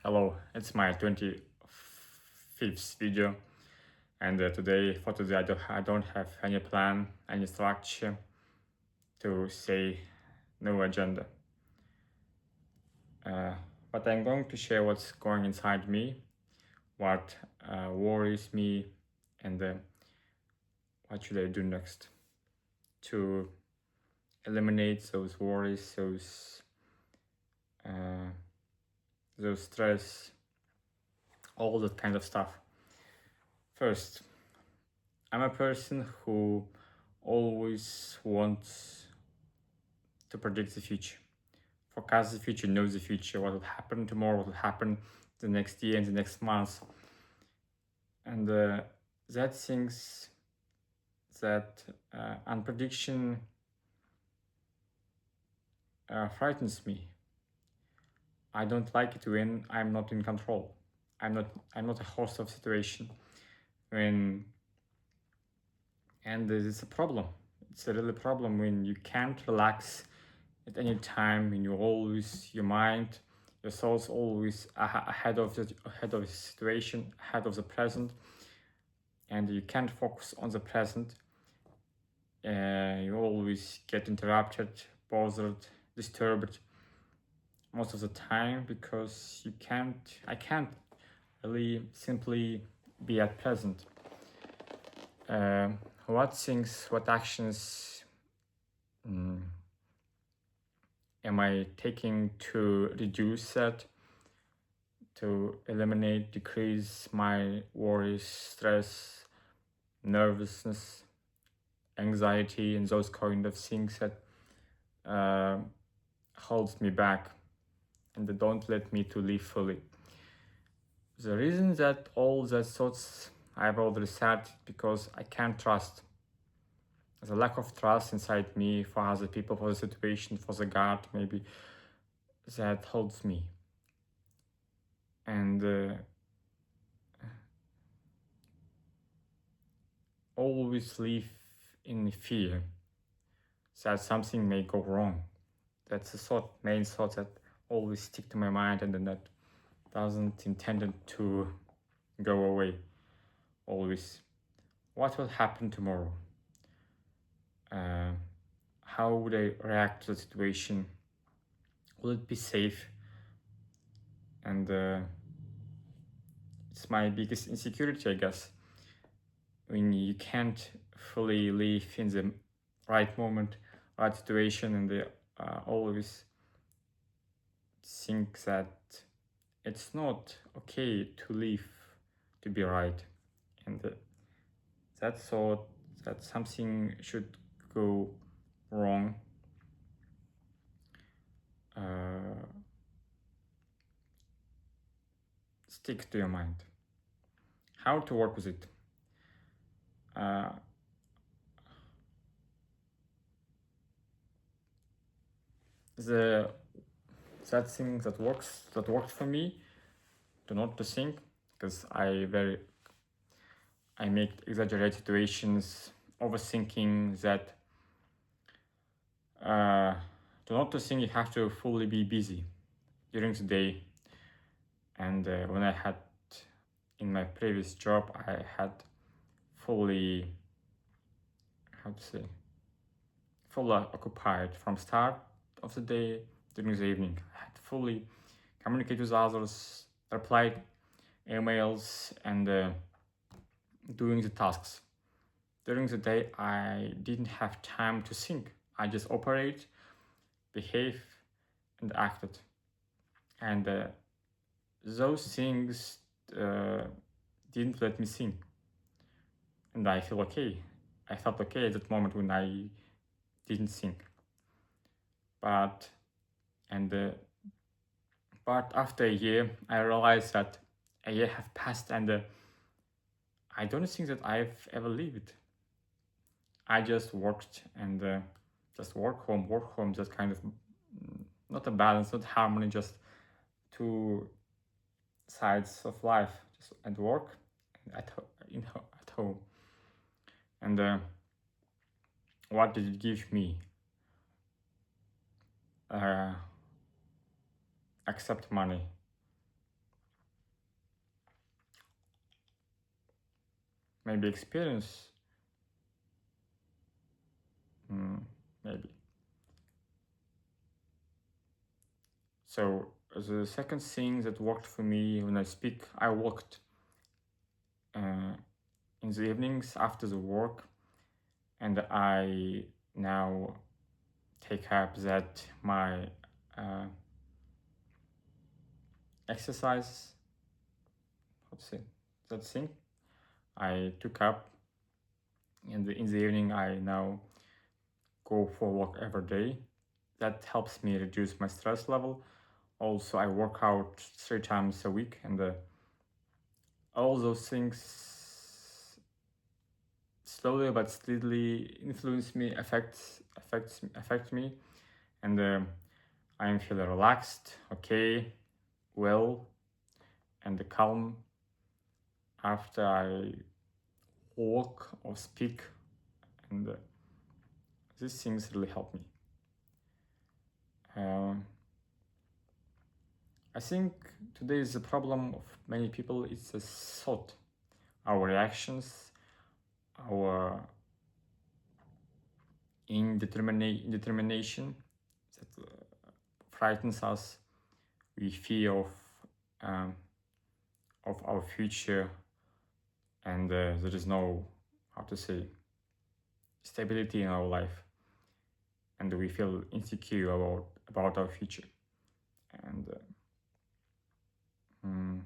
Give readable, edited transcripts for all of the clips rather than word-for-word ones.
Hello, it's my 25th video, and for today I don't have any plan, any structure to say no agenda. Uh, but I'm going to share what's going inside me, what worries me, and what should I do next to eliminate those worries, uh, those stress, all that kind of stuff. First, I'm a person who always wants to predict the future, forecast the future, know the future, what will happen tomorrow, what will happen the next year and the next month. And that things that unprediction frightens me. I don't like it when I'm not in control. I'm not a host of situation when and it's a problem. It's a really problem when you can't relax at any time, when you always your mind, your soul's always ahead of the situation, ahead of the present, and you can't focus on the present. You always get interrupted, bothered, disturbed most of the time because I can't really simply be at present. Uh, what things, what actions am I taking to reduce that, to eliminate, decrease my worries, stress, nervousness, anxiety, and those kind of things that uh, holds me back and they don't let me to live fully. The reason that all the thoughts I've already said because I can't trust. There's a lack of trust inside me for other people, for the situation, for the God, maybe that holds me. And always live in fear that something may go wrong. That's the main thought that always stick to my mind and then that doesn't intend to go away. Always, what will happen tomorrow? Uh, how would I react to the situation? Will it be safe? And it's my biggest insecurity, I guess. When you can't fully live in the right moment, right situation, and they always think that it's not okay to live to be right, and that thought that something should go wrong uh, stick to your mind. How to work with it? Uh, the that thing that worked for me to not to think because I make exaggerated situations, overthinking that to not to think you have to fully be busy during the day. And when I had in my previous job, I had fully, how to say, fully occupied from start of the day during the evening. I had fully communicate with others, reply emails, and doing the tasks. During the day, I didn't have time to think. I just operate, behave, and acted. And those things uh, didn't let me think. And I feel okay. I felt okay at that moment when I didn't think. But and but after a year, I realized that a year have passed, and I don't think that I've ever lived. I just worked and just work home, just kind of not a balance, not harmony, just two sides of life, just at work and at home. And what did it give me? Uh, accept money. maybe experience. Maybe. So the second thing that worked for me when I speak, I walked uh, in the evenings after the work, and I now take up that my uh, exercise, how to say, that thing I took up in the evening. I now go for a walk every day. That helps me reduce my stress level. Also, I work out 3 times a week, and all those things slowly but steadily influence me, affect me, and I am feeling relaxed, okay, well, and calm after I walk or speak, and these things really help me. Um, I think today is the problem of many people. It's a thought, our reactions, our indetermination that frightens us. We fear um, of our future, and there is no, how to say, stability in our life, and we feel insecure about our future. And mm,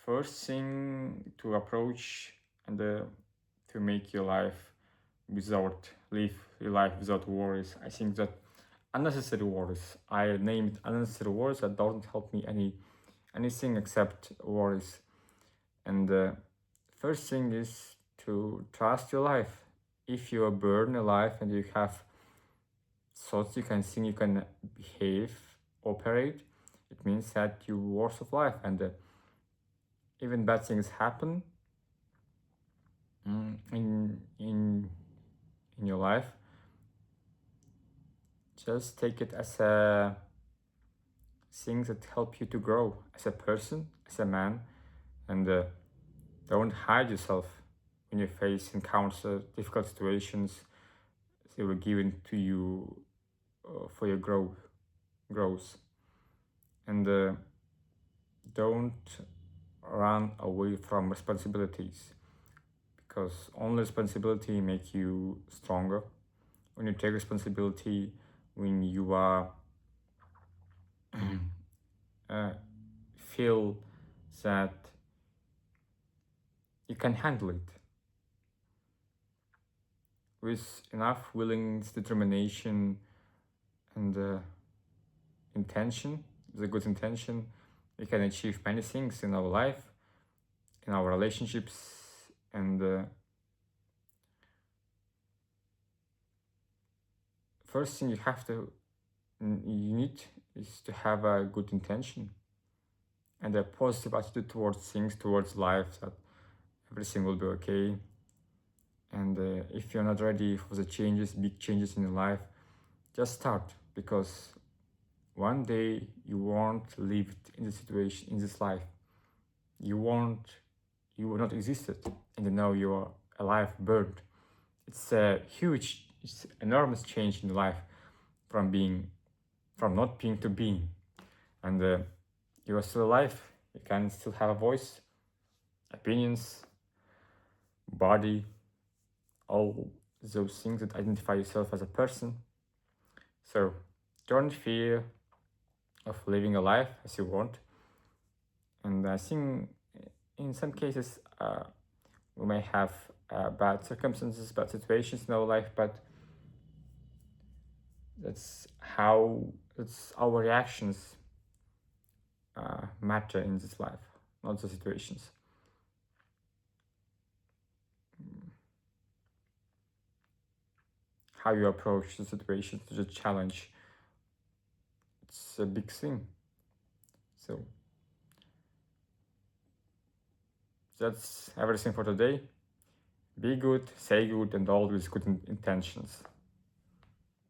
first thing to approach and to make your life live your life without worries. I think that unnecessary worries. I name it unnecessary worries that don't help me anything except worries. And the first thing is to trust your life. If you are born alive and you have thoughts, you can think, you can behave, operate, it means that you're worth of life. And even bad things happen in your life. Just take it as a things that help you to grow as a person, as a man, and don't hide yourself when you encounter difficult situations. They were given to you for your growth, and don't run away from responsibilities, because only responsibility make you stronger. When you take responsibility, when you are feel that you can handle it with enough willingness, determination, and intention, the good intention, we can achieve many things in our life, in our relationships, and first thing you need is to have a good intention and a positive attitude towards things, towards life, that everything will be okay. And if you're not ready for the changes, big changes in your life, just start, because one day you won't live in this situation, in this life. You will not exist it, and now you are alive, bird. It's a huge, it's enormous change in life, from not being to being, and you are still alive. You can still have a voice, opinions, body, all those things that identify yourself as a person. So don't fear of living a life as you want. And I think in some cases we may have bad circumstances, bad situations in our life, but that's our reactions matter in this life, not the situations. How you approach the situation, the challenge, it's a big thing. So that's everything for today. Be good, say good, and always good intentions.